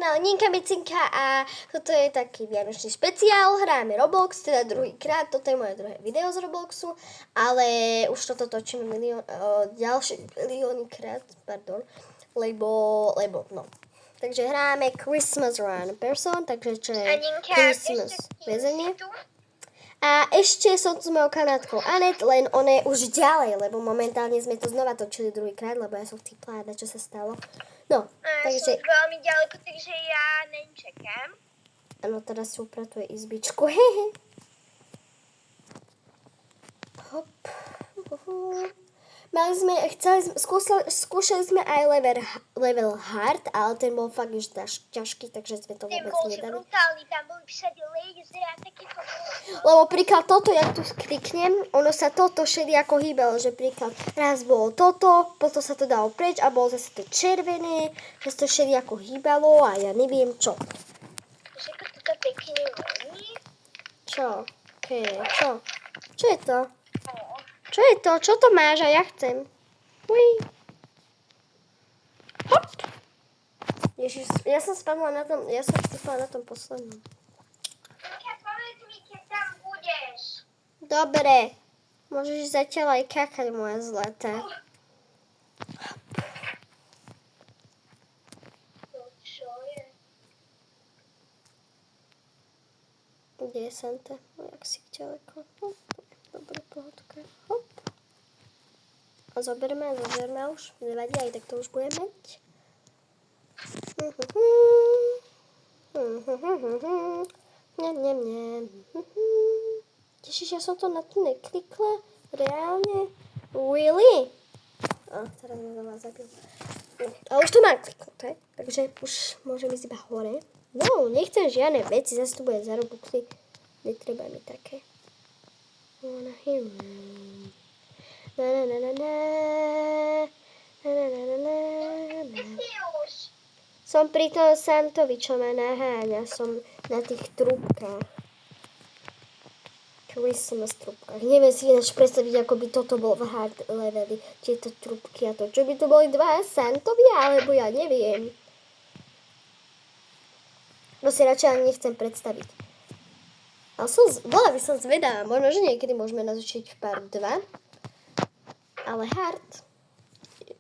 kanále Ninka Micinka a toto je taký vianočný špeciál, hráme Roblox, teda druhýkrát, toto je moje druhé video z Robloxu, ale už toto točíme ďalšie milióny krát, lebo no. Takže hráme Christmas Run Person, takže čo je Christmas väzenie. A ešte som tu s mojou kamarátkou Anet, len ona je už ďalej, lebo momentálne sme to znova točili druhýkrát, lebo ja som vtipla, čo sa stalo. No, takže... Som veľmi ďaleko, takže ja neň čekám. Áno, teraz si upratuje izbičku, hehe. Hop. Skúšali sme aj level hard, ale ten bol fakt už ťažký, takže sme to vôbec nedali. Ten bol brutálny, tam boli všade lasery a takéto. Lebo príklad toto, jak tu kliknem, ono sa toto všedy ako hýbalo, že príklad raz bolo toto, potom sa to dalo preč a bolo zase to červené, že sa to všedy ako hýbalo a ja neviem čo. Že ako toto pekne voní. Čo? Čo? Čo je to? Čo je to? Čo to máš a ja chcem? Uj. Hop. Ježiš, ja som spala na tom poslednom. Povedz mi, keď tam budeš. Dobre. Môžeš zatiaľ aj kakať, moja zlatá. To čo je? Kde je Santa? Jak si ďaleko. Dobre, pohodka. Hop. A zoberme už. Nevadí, aj tak to už budeme mať. Ježiš, ja som to na to neklikla. Reálne? Really? Teraz ma za vás zabil. A už to mám kliknuté, takže už môžem ísť iba hore. No, nechcem žiadne veci, zase to bude zarobukli. Netreba mi také. Wanna hear me. Na na na na na. Na na na na na. Som pri tom Santovi, čo ma naháňa. Som na tých trúbkach. Christmas trúbkach. Neviem si ináč predstaviť, ako by toto bolo v hard leveli. Tieto trúbky a to. Čo by to boli dva Santovia, alebo ja neviem. No si radšej ani nechcem predstaviť. Ale bola by som zvedavá. Možno, že niekedy môžeme natočiť v part 2. Ale hard.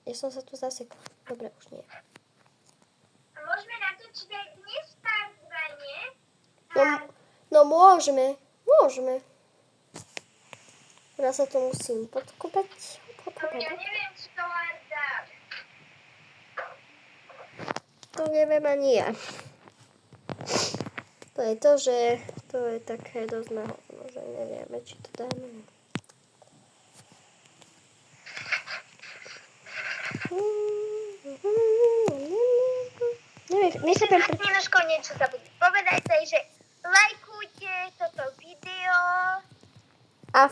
Ja som sa tu zasekla. Dobre, už nie. A môžeme natočiť aj dnes part 2, nie? No môžeme. Teraz sa to musím podkopať. Ja neviem, či to hard dám. To neviem ani ja. To je to, že to je také dosť náhodno, že nevieme, či to dáme. Myslím, že už niečo zabudli povedať, takže lajkujte toto video a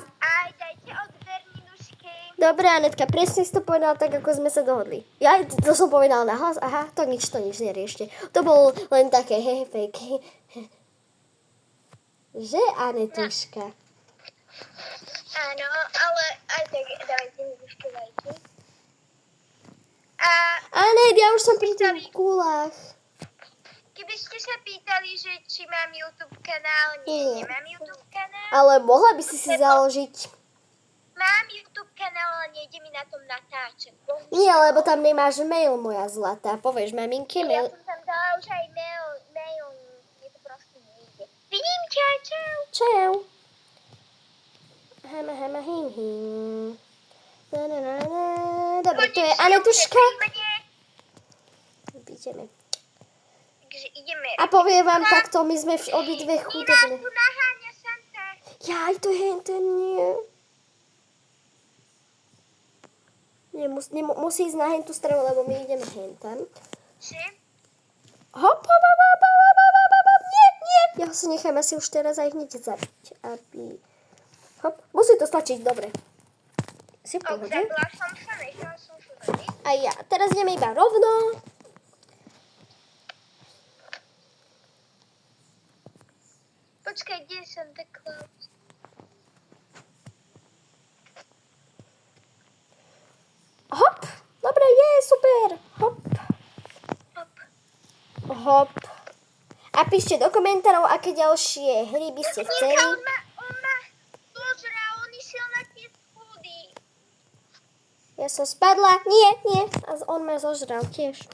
dajte odber minušky. Dobre, Anetka, presne si to povedala tak, ako sme sa dohodli. Ja to som povedala nahlas, aha, to nič neriešte. To bolo len také fake. Že, Anetuška? Áno, ale aj tak dávajte minušky lajky. Anet, ja už som pri tých kúlach. Keby ste sa pýtali, že či mám YouTube kanál, nemám YouTube kanál. Ale mohla by si založiť. Mám YouTube kanál, ale nejde mi na tom natáčať. Nie, lebo tam nemáš mail, moja zlatá. Povieš maminke mail. Ja som tam dala už aj mail, mne to proste nejde. Vidím ťa, čau. Čau. Hama, him. Dobre, to je Anetuška. Ideme. Takže ideme. A poviem vám takto, my sme obidve chudobné. Tu naháňa Santa. Jaj, to je ten nie. Musí ísť na hentú stranu, lebo my ideme hentam. Či? Hop. Nie. Ja ho si nechám asi už teraz aj hneď zabiť. Hop, musí to stačiť, dobre. Si v pohode? Zabila som sa, nechala som sa zabiť. A ja, teraz ideme iba rovno. Počkaj, kde je Santa Claus? Hop, dobre, super. Hop. Hop. A píšte do komentárov, aké ďalšie hry by ste chceli. On ma zožral, on išiel na tie schody. Ja som spadla. Nie. A on ma zožral tiež.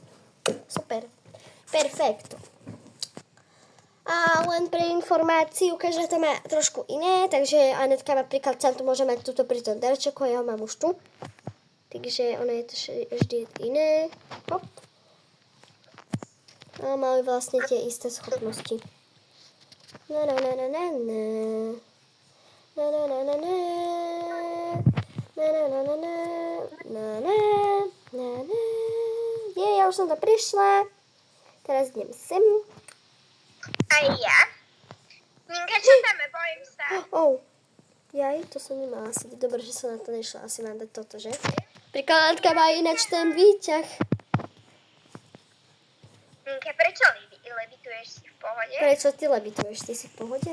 Super. Perfekto. A len pre informáciu, každá to má trošku iné, takže Anetka napríklad sa tu môže mať túto pri tom darčeku a ja ho mám už tu. Takže ono je to vždy iné. Hop. A máme vlastne tie isté schopnosti. Na. Je, ja už som tam prišla. Teraz idem sem. Aj ja. Ninka, čo tam, bojím sa. Jaj, to som nemala asi. Dobre, že som na to nešla. Asi mám dať toto, že? Prikladka má ináč ten výťah. Ninka, prečo levituješ si v pohode? Prečo ty levituješ? Ty si v pohode?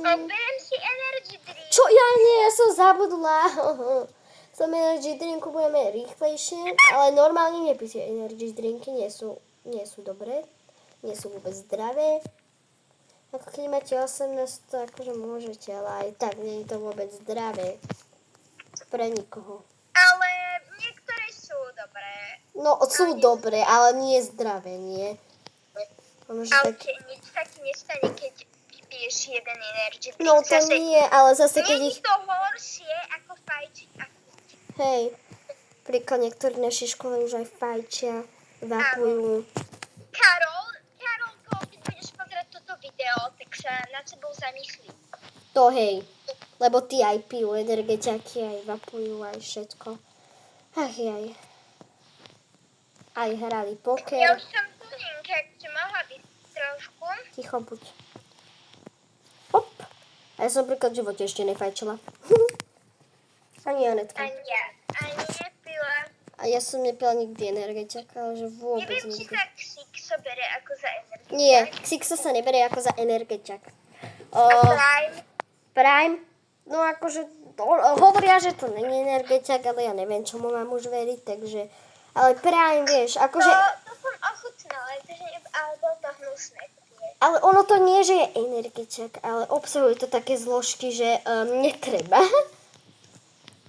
Beriem si energy drink. Čo? Ja nie, ja som zabudla. Som energy drinku budeme rýchlejšie, ale normálne nepíte energy drinky, nie sú dobré. Nie sú vôbec zdravé. Ako keď máte 18, to akože môžete, ale aj tak nie je to vôbec zdravé. Pre nikoho. Ale niektoré sú dobré. No, sú dobré, ale nie zdravé, nie? Ale nič taký nestane, keď vypiješ jeden energy drink. No to nie, ale zase keď Nie ich... je to horšie, ako fajčiť a piť. Hej, príklad niektorí naši školy už aj fajčia, vapujú. Karolko, keď budeš pozerať toto video, tak sa nad sebou zamyslí. To hej, lebo ty aj pijú energetiaky, aj vapujú, aj všetko. Ach jaj. Aj hrali Ja poker. už som tu, Ninka, či mohla byť trošku. Ticho buď. Hop. A ja som príklad v živote ešte nefajčila. Ani Anetka. Ani nepila. A ja som nepila nikdy energetiak, ale že vôbec Neviem, či nikdy. sa Xixo bere ako za energie. Nie, Xixa sa neberie ako za energetiak. A Prime. Prime, no akože hovoria, že to není energetiak, ale ja neviem, čomu mám už veriť, takže... Ale Prime, vieš, akože... To som ochutnala, ale bolo to hnusné. Ale ono to nie, že je energetiak, ale obsahuje to také zložky, že netreba.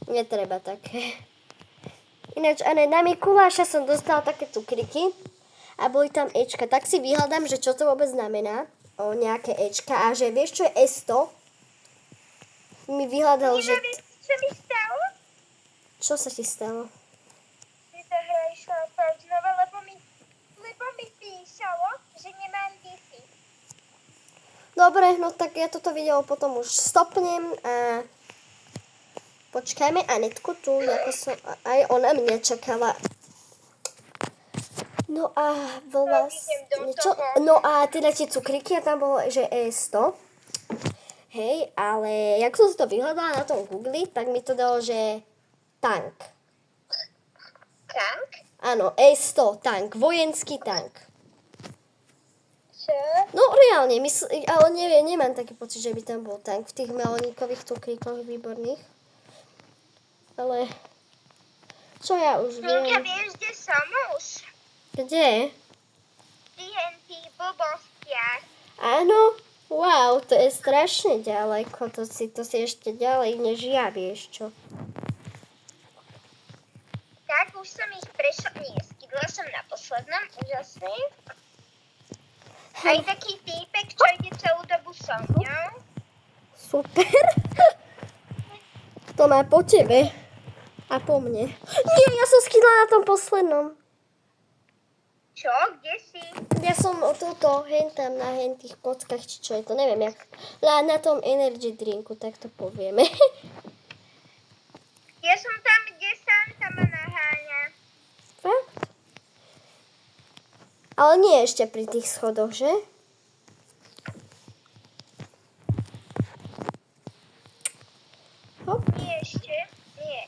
Netreba také. Ináč, na Mikuláša som dostala také cukriky a boli tam Ečka. Tak si vyhľadám, že čo to vôbec znamená. Nejaké Ečka. A že vieš, čo je S100? Mi vyhľadal, že... Čo mi stalo? Čo sa ti stalo? Že tá hra išla opäť znova, lebo mi písalo, že nemám Wi-Fi. Dobre, no tak ja toto video potom už stopnem a počkajme Anetku tu, ako som, aj ona mňa čakala. No a vlastne čo? No a teda tie cukriky a tam bolo, že E100. Hej, ale jak som si to vyhľadala na tom Google, tak mi to dalo, že tank. Tank? Áno, E100, tank, vojenský tank. Čo? No reálne, ale neviem, nemám taký pocit, že by tam bol tank v tých meloníkových cukríkoch výborných. Ale čo ja už Ninka, viem. vieš, kde som už? Kde? TNT blbostiach. Áno, wow, to je strašne ďaleko, to si ešte ďalej než ja, vieš čo. Tak, už som ich prešla, nie, skydla som na poslednom, úžasný. Aj taký týpek, čo ide celú dobu so mňou. Super. To má po tebe. A po mne. Nie, ja som skydla na tom poslednom. Čo? Kde si? Ja som toto, hentam na tých kockách, či čo je to, neviem jak. Na tom energy drinku, tak to povieme. Ja som tam, kde Santa ma naháňa. Fakt? Ale nie ešte pri tých schodoch, že? Hop, Nie ešte? Nie.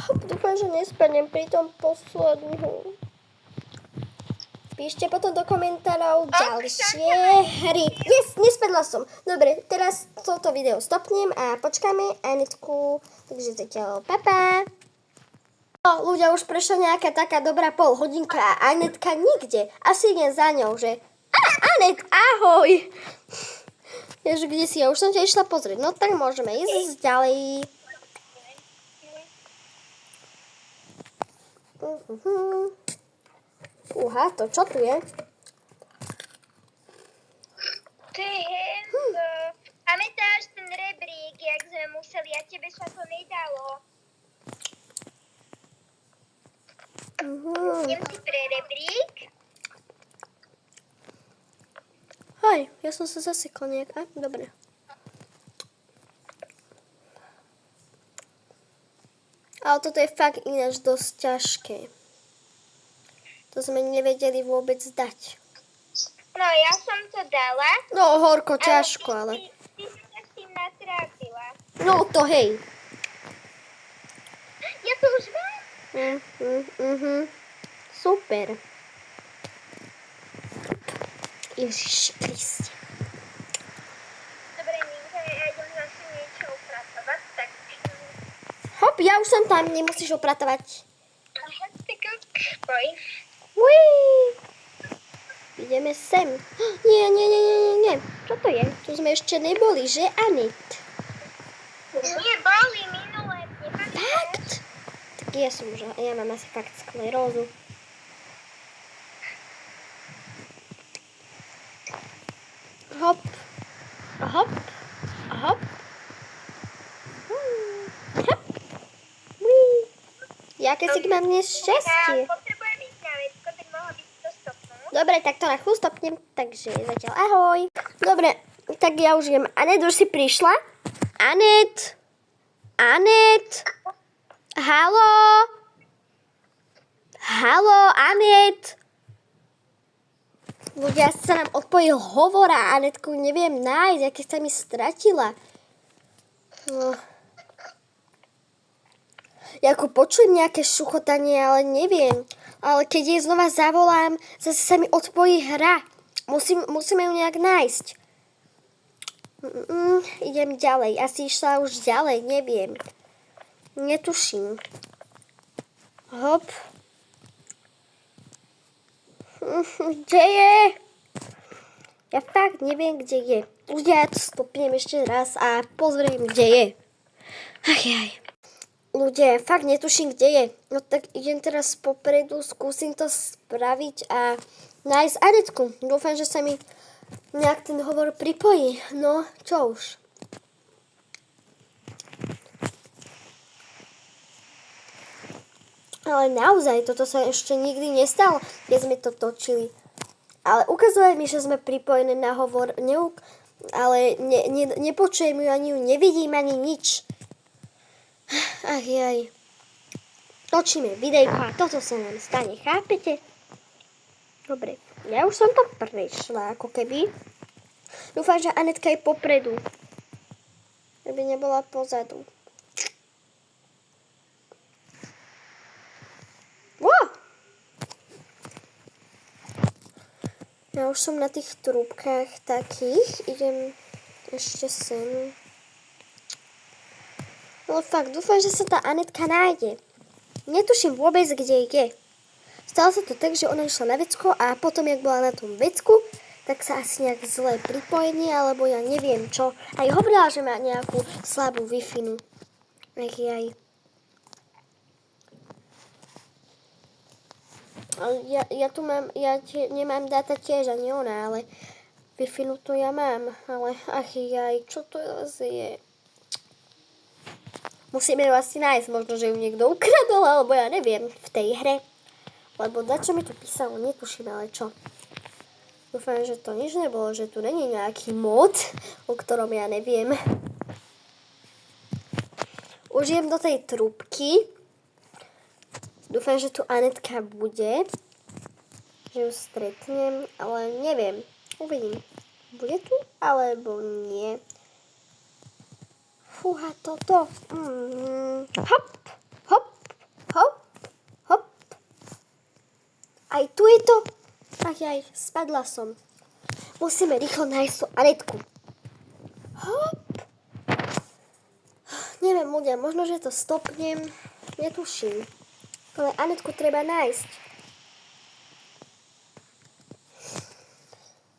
hop, dúfam, že nespadnem pri tom poslednom. Píšte potom do komentárov ďalšie hry. Yes, nespadla som. Dobre, teraz toto video stopnem a počkáme Anetku. Takže zatiaľ, pa pa. No, ľudia, už prešla nejaká taká dobrá polhodinka a Anetka nikde. Asi idem za ňou, že... Anet, ahoj! Ježiš, kde si? Ja už som ťa išla pozrieť. No tak môžeme ísť ďalej. Fúha, to čo tu je? Ty henzo. Pamätáš ten rebrík, jak sme museli a tebe sa to nedalo? Idem si pre rebrík. Hej, ja som sa zasekla nejak. Dobre. Ale toto je fakt ináč dosť ťažké. To sme nevedeli vôbec dať. No, ja som to dala. No, horko, ťažko, ale... Ty si sa s tým natrápila. No, to hej. Ja to už mám. Super. Ježiš Kriste. Dobre, Ninka, ja idem zase niečo upratovať, tak... Hop, ja už som tam, nemusíš opratovať. Aha, tak poj. Uí. Ideme sem. Nie. Čo to je? Tu sme ešte neboli, že, Anet? Nie, boli minulé, nepamätáš? Fakt? Tak ja mám asi fakt sklerózu. Hop. Hop. Hop. Hop. Uí. Jaké si mám dnes šťastie. Ja potrebujem ísť na vecko, tak mohla by si to stopnúť. Dobre, tak to na chvíľu stopnem, takže zatiaľ ahoj. Dobre, tak ja už idem. Anet, už si prišla? Anet? Haló? Haló, Anet? Ľudia, sa nám odpojil hovor a Anetku neviem nájsť, aké sa mi stratila. No. Ja ako počujem nejaké šuchotanie, ale neviem. Ale keď jej znova zavolám, zase sa mi odpojí hra. Musíme ju nejak nájsť. Idem ďalej. Asi išla už ďalej, neviem. Netuším. Hop. Kde je? Ja fakt neviem, kde je. Ľudia, ja to stopnem ešte raz a pozriem, kde je. Ach jaj. Ľudia, ja fakt netuším, kde je. No tak idem teraz popredu, skúsim to spraviť a nájsť Anetku. Dúfam, že sa mi nejak ten hovor pripojí. No, čo už. Ale naozaj, toto sa ešte nikdy nestalo, keď sme to točili. Ale ukazuje mi, že sme pripojené na hovor, ale nepočujem ju, ani ju nevidím, ani nič. Ach jaj. Točíme videjko a toto sa nám stane, chápete? Dobre, ja už som to prešla, ako keby. Dúfam, že Anetka je popredu. Aby nebola pozadu. Ja už som na tých trúbkach takých. Idem ešte sem. Ale fakt, dúfam, že sa tá Anetka nájde. Netuším vôbec, kde je. Stalo sa to tak, že ona išla na vecko a potom, jak bola na tom vecku, tak sa asi nejak zlé pripojenie, alebo ja neviem čo. Aj hovorila, že má nejakú slabú Wi-Fi. Ach jaj. Nemám dáta tiež, ani ona, ale Wi-Fi to ja mám. Ale ach jaj, čo to je? Musíme ju asi nájsť, možno, že ju niekto ukradol, alebo ja neviem, v tej hre. Lebo dačo mi tu písalo, netuším, ale čo. Dúfam, že to nič nebolo, že tu není nejaký mod, o ktorom ja neviem. Už idem do tej trúbky. Dúfam, že tu Anetka bude. Že ju stretnem, ale neviem. Uvidím. Bude tu, alebo nie. Fúha, toto. Hop, hop, hop, hop. Aj tu je to. Ach jaj, spadla som. Musíme rýchlo nájsť tú Anetku. Hop. Neviem, ľudia, možno, že to stopnem. Netuším. Ale Anetku treba nájsť.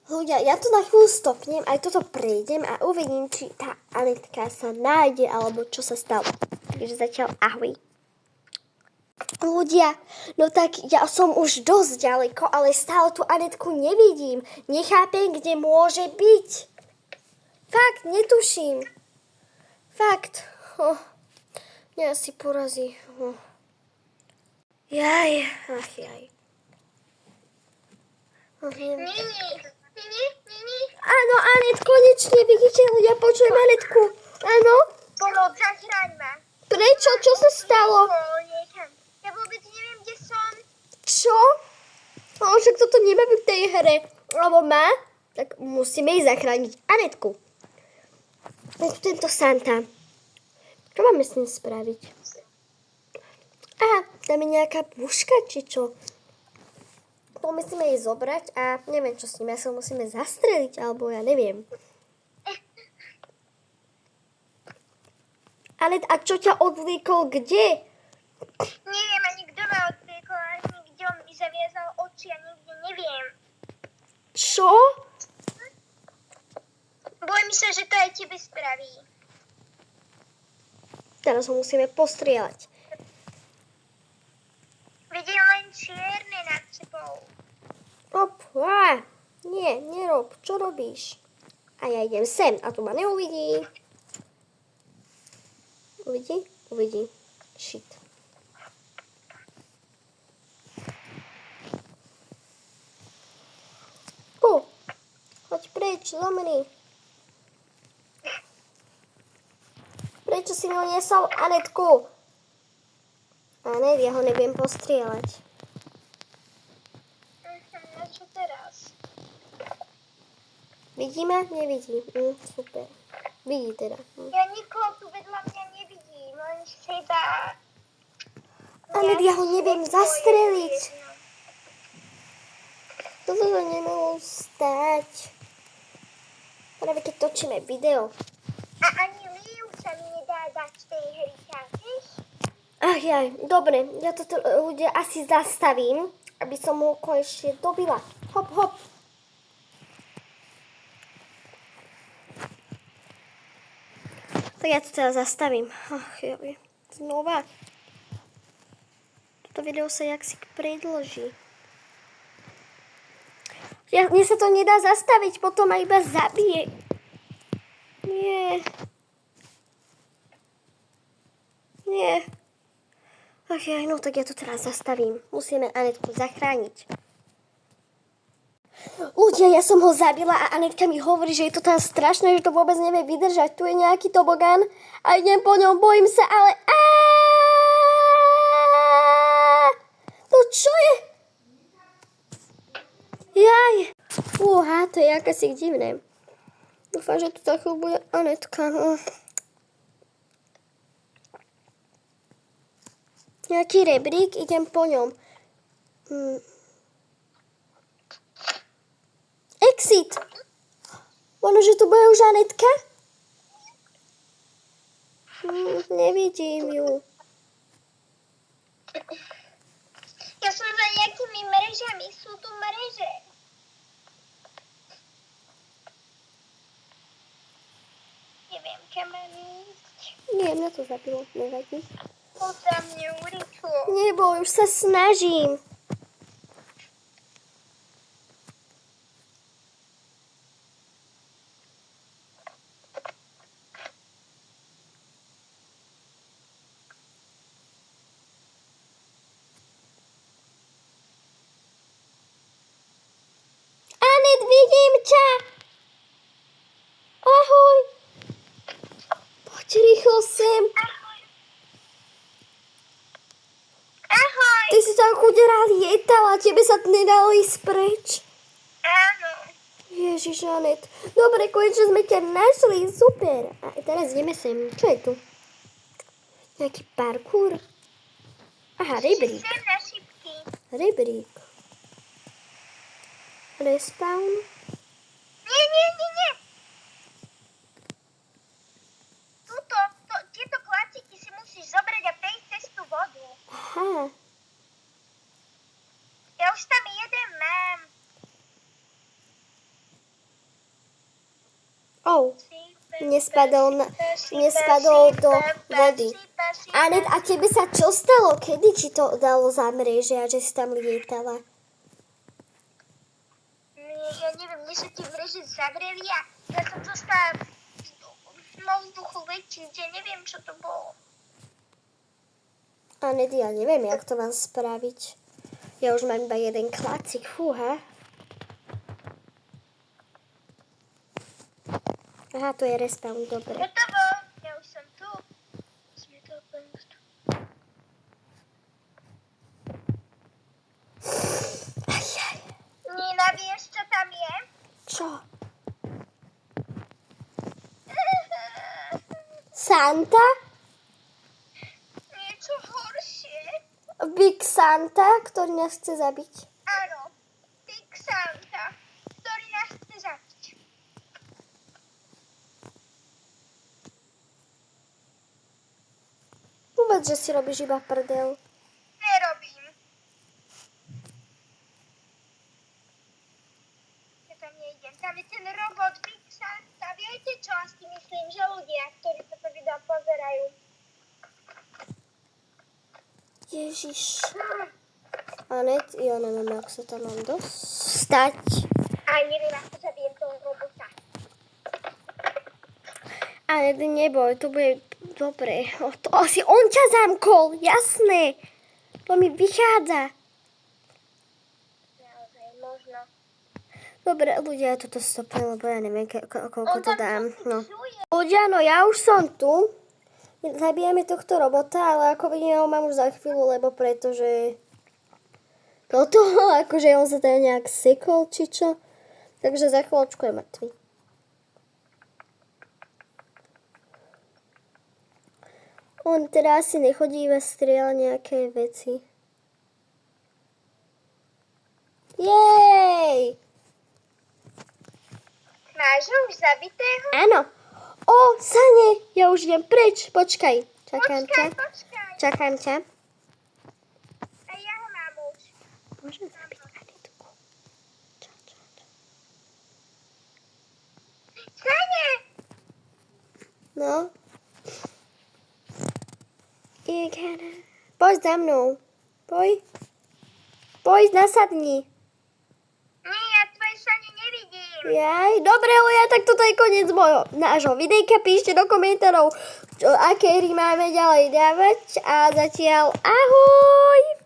Ľudia, ja to na chvíľu stopnem, aj toto prejdem a uvidím, či tá Anetka sa nájde, alebo čo sa stalo. Takže zatiaľ ahoj. Ľudia, no tak ja som už dosť ďaleko, ale stále tú Anetku nevidím. Nechápem, kde môže byť. Fakt, netuším. Fakt. Mňa asi porazí. Jaj, ach jaj. Nini. Áno, Anet, konečne, vidíte, ľudia, počujem Anetku. Áno? Pomoc, zachráň ma. Prečo? Čo sa stalo? Ja vôbec neviem, kde som. Čo? No, však toto nemá byť v tej hre. Alebo má? Tak musíme jej zachrániť. Anetku. Je tu tento Santa. Čo máme s ním spraviť? Aha, dáme nejaká puška, či čo? To musíme jej zobrať a neviem, čo s ním. Ja sa ho musíme zastreliť, alebo ja neviem. Anet, a čo ťa odvliekol kde? Neviem ani kto ma odpiekol, ani kde on mi zaviazal oči a nikde neviem. Čo? Bojím sa, že to aj tebe spraví. Teraz ho musíme postrieľať. Vidím len čierne nad sebou. Rob, nie, nerob. Čo robíš? A ja idem sem a tu ma neuvidí. Uvidí? Uvidí. Shit. Choď preč, zomri. Prečo si mi uniesol Anetku? Anet, ja ho neviem postrieľať. A čo teraz? Vidíme? Nevidí. Super. Vidí teda. Ja nikoho tu vedľa mňa nevidím, len seba. Anet, ja ho neviem zastreliť. Toto to nemalo stať. Práve keď točíme video. A ani Liu sa mi nedá dať z tej hry, chápeš? Ach jaj, dobre, ja toto ľudia asi zastavím, aby som ho konečne dobila. Hop, hop. Tak ja to teraz zastavím. Ach jaj, znova. Toto video sa jaksik predĺží. Mne sa to nedá zastaviť, potom ma iba zabije. Nie. Nie. Ach jaj, no tak ja to teraz zastavím. Musíme Anetku zachrániť. Ľudia, ja som ho zabila a Anetka mi hovorí, že je to tam strašné, že to vôbec nevie vydržať. Tu je nejaký tobogán a idem po ňom, bojím sa, ale... To čo je? Jaj. Fúha, to je akési divné. Dúfam, že tu za chvíľu bude Anetka. Nejaký rebrík, idem po ňom. Exit. Možno, že tu bude už Anetka? Nevidím ju. Ja som za nejakými mrežami, sú tu mreže. Neviem, kam mám ísť. Nie, mňa to zabilo, nevadí. Poď za mňou, rýchlo. Neboj, už sa snažím. Anet, vidím ťa. Ahoj. Poď rýchlo sem. Ahoj. Ty si tam chudera lietala, tebe sa nedalo ísť preč. Áno. Ježiš, Anet. Dobre, konečne sme ťa našli, super. A teraz ideme sem. Čo je tu? Nejaký parkour? Aha, rebrík. Sem na šipky. Rebrík. Respawn. Nie. Tieto klasiky si musíš zobrať a prejsť cez tú vodu. Aha. Ja už tam jeden mám. Nespadol do vody. Anet, a tebe sa čo stalo? Kedy ti to dalo za mreže a že si tam lietala? Ja neviem, mne sa tie mreže zavreli a ja som zostala vo vzduchu väčší, že neviem, čo to bolo. Anet, ja neviem, jak to mám spraviť. Ja už mám iba jeden klacik, fúha. Aha, to je respawn, dobre. Hotovo, ja už som tu. Sme to pomôcť. Ajaj. Nina, vieš, čo tam je? Čo? Santa? Niečo horšie. Big Santa, ktorý nás chce zabiť. Áno, Big Santa, ktorý nás chce zabiť. Povedz, že si robíš iba prdel. Nerobím. Ja tam nejdem. Tam je ten robot Big Santa. Viete, čo asi myslím, že ľudia, ktorí toto video pozerajú. Ježiš. Anet, ja neviem, jak sa tam mám dostať. Aj neviem, ako zabijem toho robota. Anet, neboj, to bude dobre. To asi on ťa zamkol, jasné. To mi vychádza. Naozaj, možno. Dobre, ľudia, ja toto stopnem, lebo ja neviem, koľko to dám. No. Čuje. Ľudia, no ja už som tu. Zabijeme tohto robota, ale ako vidíme, ho mám už za chvíľu, lebo pretože toto, akože on sa tam nejak sekol, či čo. Takže za chvíľočku je mŕtvy. On teda asi nechodí, iba strieľa nejaké veci. Jej! Máš ho už zabitého? Áno. O, Sane, ja už idem preč. Počkaj. Čakám ťa. Počkaj. Čakám ťa. A ja ho mám už. Môžem zabiť Anetku. Čo. Sane! No. Poď za mnou. Poď, nasadni. Nie, ja tvoje Sane nevidím. Jaj, dobre, ľudia, tak toto je koniec nášho videjka. Píšte do komentárov, aké hry máme ďalej dávať. A zatiaľ ahoj!